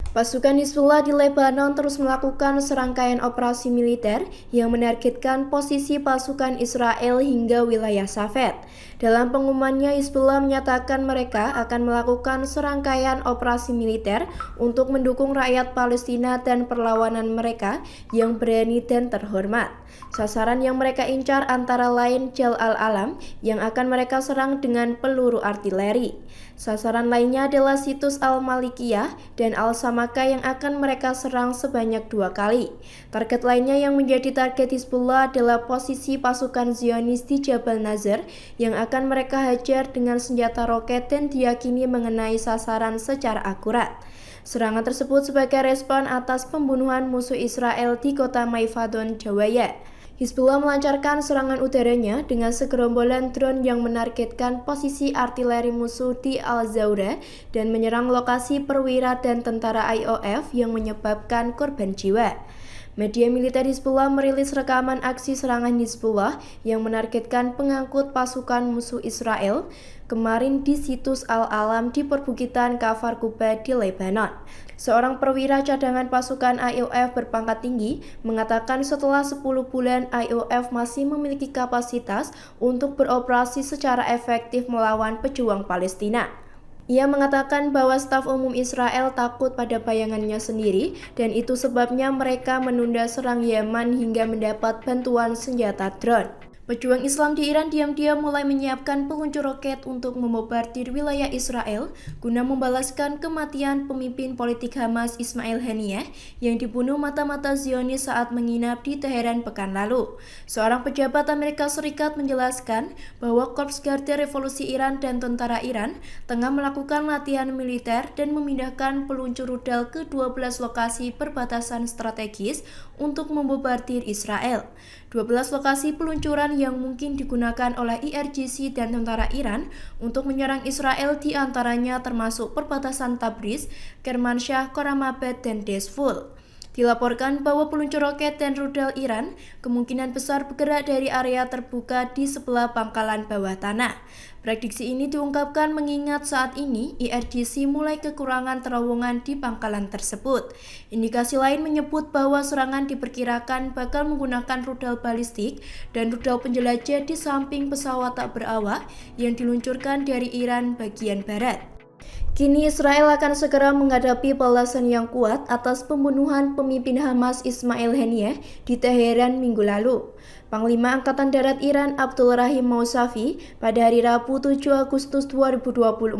Pasukan Hizbullah di Lebanon terus melakukan serangkaian operasi militer yang menargetkan posisi pasukan Israel hingga wilayah Safed. Dalam pengumumannya, Hizbullah menyatakan mereka akan melakukan serangkaian operasi militer untuk mendukung rakyat Palestina dan perlawanan mereka yang berani dan terhormat. Sasaran yang mereka incar antara lain Jal al-Alam yang akan mereka serang dengan peluru artileri. Sasaran lainnya adalah situs Al-Malikiyah dan Al-Samaka yang akan mereka serang sebanyak 2 kali. Target lainnya yang menjadi target Hizbullah adalah posisi pasukan Zionis di Jabal Nazar yang akan mereka hajar dengan senjata roket dan diyakini mengenai sasaran secara akurat. Serangan tersebut sebagai respon atas pembunuhan musuh Israel di kota Maifadon, Jawaya. Hizbullah melancarkan serangan udaranya dengan segerombolan drone yang menargetkan posisi artileri musuh di Al-Zaura dan menyerang lokasi perwira dan tentara IOF yang menyebabkan korban jiwa. Media militer Hizbullah merilis rekaman aksi serangan Hizbullah yang menargetkan pengangkut pasukan musuh Israel kemarin di situs Al-Alam di perbukitan Kafar Quba di Lebanon. Seorang perwira cadangan pasukan IOF berpangkat tinggi mengatakan setelah 10 bulan IOF masih memiliki kapasitas untuk beroperasi secara efektif melawan pejuang Palestina. Ia mengatakan bahwa staf umum Israel takut pada bayangannya sendiri dan itu sebabnya mereka menunda serang Yaman hingga mendapat bantuan senjata drone. Pejuang Islam di Iran diam-diam mulai menyiapkan peluncur roket untuk membombardir wilayah Israel guna membalaskan kematian pemimpin politik Hamas Ismail Haniyeh yang dibunuh mata-mata Zionis saat menginap di Teheran pekan lalu. Seorang pejabat Amerika Serikat menjelaskan bahwa Korps Garda Revolusi Iran dan tentara Iran tengah melakukan latihan militer dan memindahkan peluncur rudal ke 12 lokasi perbatasan strategis untuk membombardir Israel. 12 lokasi peluncuran yang mungkin digunakan oleh IRGC dan tentara Iran untuk menyerang Israel diantaranya termasuk perbatasan Tabriz, Kermanshah, Khorramabad, dan Dezful. Dilaporkan bahwa peluncur roket dan rudal Iran kemungkinan besar bergerak dari area terbuka di sebelah pangkalan bawah tanah. Prediksi ini diungkapkan mengingat saat ini IRGC mulai kekurangan terowongan di pangkalan tersebut. Indikasi lain menyebut bahwa serangan diperkirakan bakal menggunakan rudal balistik dan rudal penjelajah di samping pesawat tak berawak yang diluncurkan dari Iran bagian barat. Kini Israel akan segera menghadapi balasan yang kuat atas pembunuhan pemimpin Hamas Ismail Haniyeh di Teheran minggu lalu. Panglima Angkatan Darat Iran Abdul Rahim Mousavi pada hari Rabu 7 Agustus 2024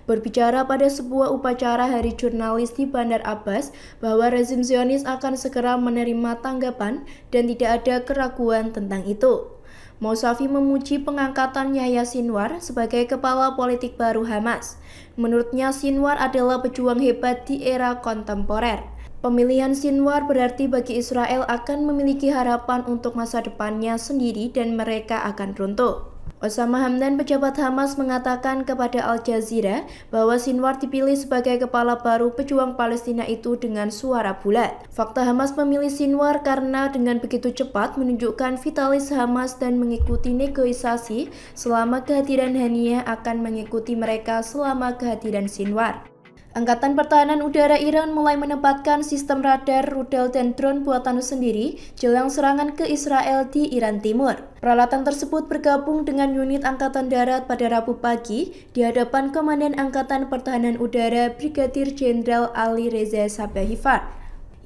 berbicara pada sebuah upacara Hari Jurnalis di Bandar Abbas bahwa rezim Zionis akan segera menerima tanggapan dan tidak ada keraguan tentang itu. Mousavi memuji pengangkatan Yahya Sinwar sebagai kepala politik baru Hamas. Menurutnya Sinwar adalah pejuang hebat di era kontemporer. Pemilihan Sinwar berarti bagi Israel akan memiliki harapan untuk masa depannya sendiri dan mereka akan runtuh. Osama Hamdan, pejabat Hamas, mengatakan kepada Al Jazeera bahwa Sinwar dipilih sebagai kepala baru pejuang Palestina itu dengan suara bulat. Fakta Hamas memilih Sinwar karena dengan begitu cepat menunjukkan vitalis Hamas dan mengikuti negosiasi selama kehadiran Haniyeh akan mengikuti mereka selama kehadiran Sinwar. Angkatan Pertahanan Udara Iran mulai menempatkan sistem radar, rudal, dan drone buatan sendiri jelang serangan ke Israel di Iran Timur. Peralatan tersebut bergabung dengan unit Angkatan Darat pada Rabu pagi di hadapan Komandan Angkatan Pertahanan Udara Brigadir Jenderal Ali Reza Sabahifar.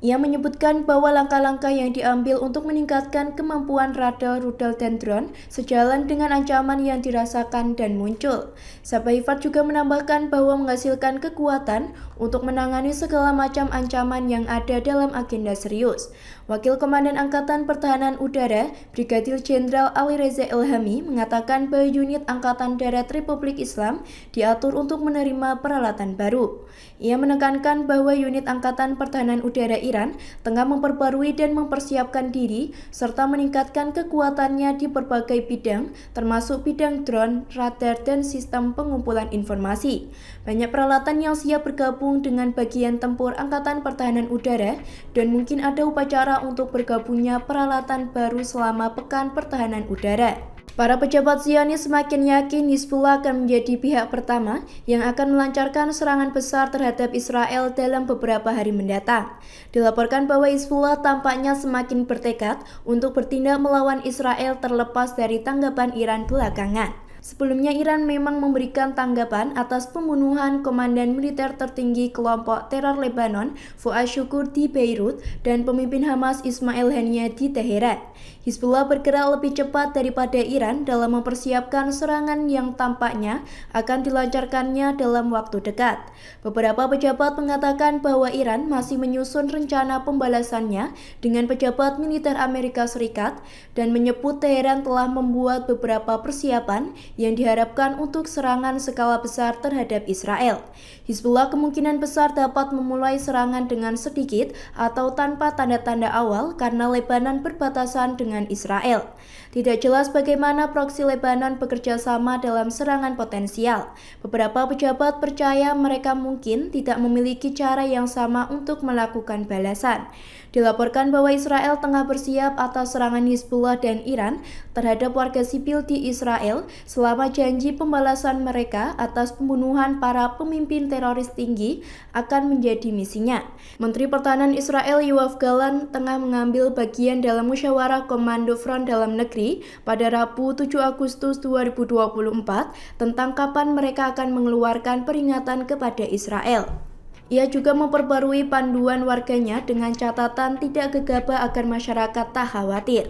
Ia menyebutkan bahwa langkah-langkah yang diambil untuk meningkatkan kemampuan radar, rudal, dan drone sejalan dengan ancaman yang dirasakan dan muncul. Sabahifar juga menambahkan bahwa menghasilkan kekuatan untuk menangani segala macam ancaman yang ada dalam agenda serius. Wakil Komandan Angkatan Pertahanan Udara, Brigadir Jenderal Ali Reza Ilhami, mengatakan bahwa unit Angkatan Darat Republik Islam diatur untuk menerima peralatan baru. Ia menekankan bahwa unit Angkatan Pertahanan Udara Iran tengah memperbarui dan mempersiapkan diri serta meningkatkan kekuatannya di berbagai bidang, termasuk bidang drone, radar, dan sistem pengumpulan informasi. Banyak peralatan yang siap bergabung dengan bagian tempur Angkatan Pertahanan Udara dan mungkin ada upacara untuk bergabungnya peralatan baru selama Pekan Pertahanan Udara. Para pejabat Zionis semakin yakin Hizbullah akan menjadi pihak pertama yang akan melancarkan serangan besar terhadap Israel dalam beberapa hari mendatang. Dilaporkan bahwa Hizbullah tampaknya semakin bertekad untuk bertindak melawan Israel terlepas dari tanggapan Iran belakangan. Sebelumnya Iran memang memberikan tanggapan atas pembunuhan komandan militer tertinggi kelompok teror Lebanon, Fuad Shukr di Beirut, dan pemimpin Hamas Ismail Haniyeh di Teheran. Hizbullah bergerak lebih cepat daripada Iran dalam mempersiapkan serangan yang tampaknya akan dilancarkannya dalam waktu dekat. Beberapa pejabat mengatakan bahwa Iran masih menyusun rencana pembalasannya dengan pejabat militer Amerika Serikat dan menyebut Teheran telah membuat beberapa persiapan yang diharapkan untuk serangan skala besar terhadap Israel. Hizbullah kemungkinan besar dapat memulai serangan dengan sedikit atau tanpa tanda-tanda awal karena Lebanon berbatasan dengan Israel. Tidak jelas bagaimana proksi Lebanon bekerja sama dalam serangan potensial. Beberapa pejabat percaya mereka mungkin tidak memiliki cara yang sama untuk melakukan balasan. Dilaporkan bahwa Israel tengah bersiap atas serangan Hizbullah dan Iran terhadap warga sipil di Israel selama janji pembalasan mereka atas pembunuhan para pemimpin teroris tinggi akan menjadi misinya. Menteri Pertahanan Israel Yoav Gallant tengah mengambil bagian dalam musyawarah Komando Front Dalam Negeri pada Rabu 7 Agustus 2024 tentang kapan mereka akan mengeluarkan peringatan kepada Israel. Ia juga memperbarui panduan warganya dengan catatan tidak gegabah agar masyarakat tak khawatir.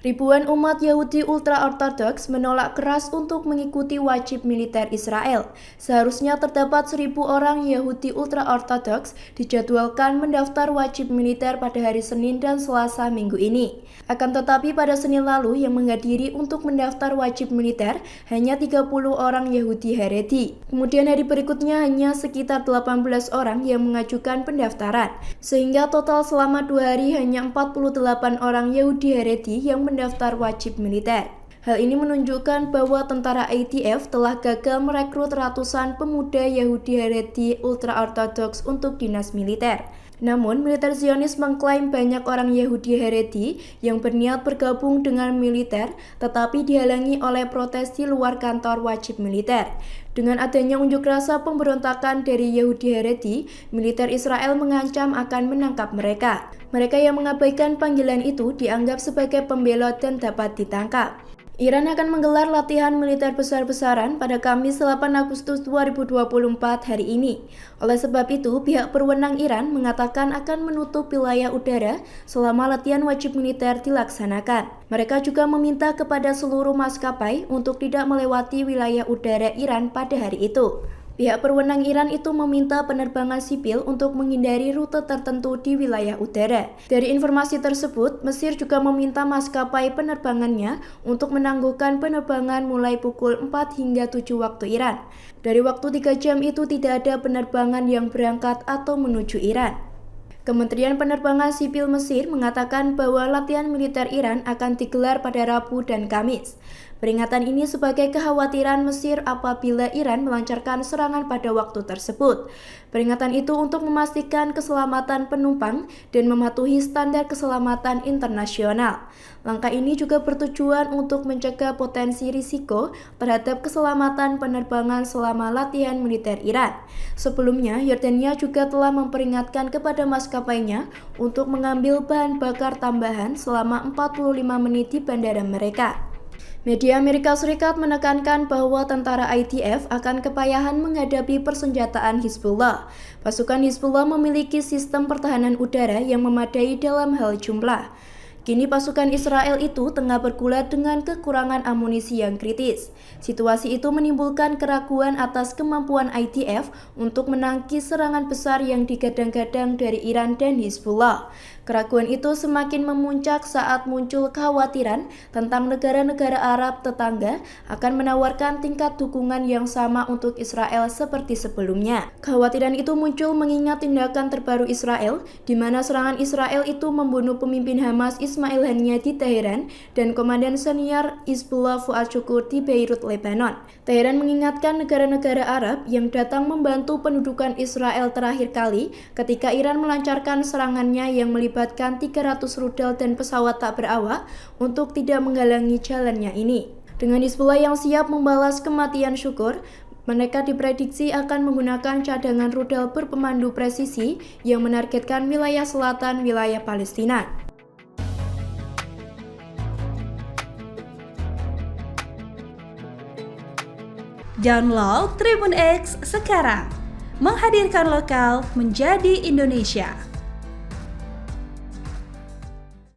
Ribuan umat Yahudi ultra-ortodoks menolak keras untuk mengikuti wajib militer Israel. Seharusnya terdapat 1.000 orang Yahudi ultra-ortodoks dijadwalkan mendaftar wajib militer pada hari Senin dan Selasa minggu ini. Akan tetapi pada Senin lalu yang menghadiri untuk mendaftar wajib militer hanya 30 orang Yahudi Haredi. Kemudian hari berikutnya hanya sekitar 18 orang yang mengajukan pendaftaran. Sehingga total selama 2 hari hanya 48 orang Yahudi Haredi yang mendaftar wajib militer. Hal ini menunjukkan bahwa tentara IDF telah gagal merekrut ratusan pemuda Yahudi Haredi ultra-ortodoks untuk dinas militer. Namun, militer Zionis mengklaim banyak orang Yahudi Haredi yang berniat bergabung dengan militer, tetapi dihalangi oleh protes di luar kantor wajib militer. Dengan adanya unjuk rasa pemberontakan dari Yahudi Haredi, militer Israel mengancam akan menangkap mereka. Mereka yang mengabaikan panggilan itu dianggap sebagai pembelot dan dapat ditangkap. Iran akan menggelar latihan militer besar-besaran pada Kamis 8 Agustus 2024 hari ini. Oleh sebab itu, pihak berwenang Iran mengatakan akan menutup wilayah udara selama latihan wajib militer dilaksanakan. Mereka juga meminta kepada seluruh maskapai untuk tidak melewati wilayah udara Iran pada hari itu. Pihak berwenang Iran itu meminta penerbangan sipil untuk menghindari rute tertentu di wilayah udara. Dari informasi tersebut, Mesir juga meminta maskapai penerbangannya untuk menangguhkan penerbangan mulai pukul 4 hingga 7 waktu Iran. Dari waktu 3 jam itu tidak ada penerbangan yang berangkat atau menuju Iran. Kementerian Penerbangan Sipil Mesir mengatakan bahwa latihan militer Iran akan digelar pada Rabu dan Kamis. Peringatan ini sebagai kekhawatiran Mesir apabila Iran melancarkan serangan pada waktu tersebut. Peringatan itu untuk memastikan keselamatan penumpang dan mematuhi standar keselamatan internasional. Langkah ini juga bertujuan untuk mencegah potensi risiko terhadap keselamatan penerbangan selama latihan militer Iran. Sebelumnya, Yordania juga telah memperingatkan kepada maskapainya untuk mengambil bahan bakar tambahan selama 45 menit di bandara mereka. Media Amerika Serikat menekankan bahwa tentara IDF akan kepayahan menghadapi persenjataan Hizbullah. Pasukan Hizbullah memiliki sistem pertahanan udara yang memadai dalam hal jumlah. Kini pasukan Israel itu tengah bergulat dengan kekurangan amunisi yang kritis. Situasi itu menimbulkan keraguan atas kemampuan IDF untuk menangkis serangan besar yang digadang-gadang dari Iran dan Hizbullah. Keraguan itu semakin memuncak saat muncul kekhawatiran tentang negara-negara Arab tetangga akan menawarkan tingkat dukungan yang sama untuk Israel seperti sebelumnya. Kekhawatiran itu muncul mengingat tindakan terbaru Israel, di mana serangan Israel itu membunuh pemimpin Hamas Ismail Haniyeh di Teheran dan komandan senior Hizbullah Fuad Shukr di Beirut, Lebanon. Teheran mengingatkan negara-negara Arab yang datang membantu pendudukan Israel terakhir kali ketika Iran melancarkan serangannya yang melibatkan 300 rudal dan pesawat tak berawak untuk tidak menghalangi jalannya ini. Dengan Hizbullah yang siap membalas kematian Syukur, mereka diprediksi akan menggunakan cadangan rudal berpemandu presisi yang menargetkan wilayah selatan wilayah Palestina. Download Tribun X sekarang, menghadirkan lokal menjadi Indonesia.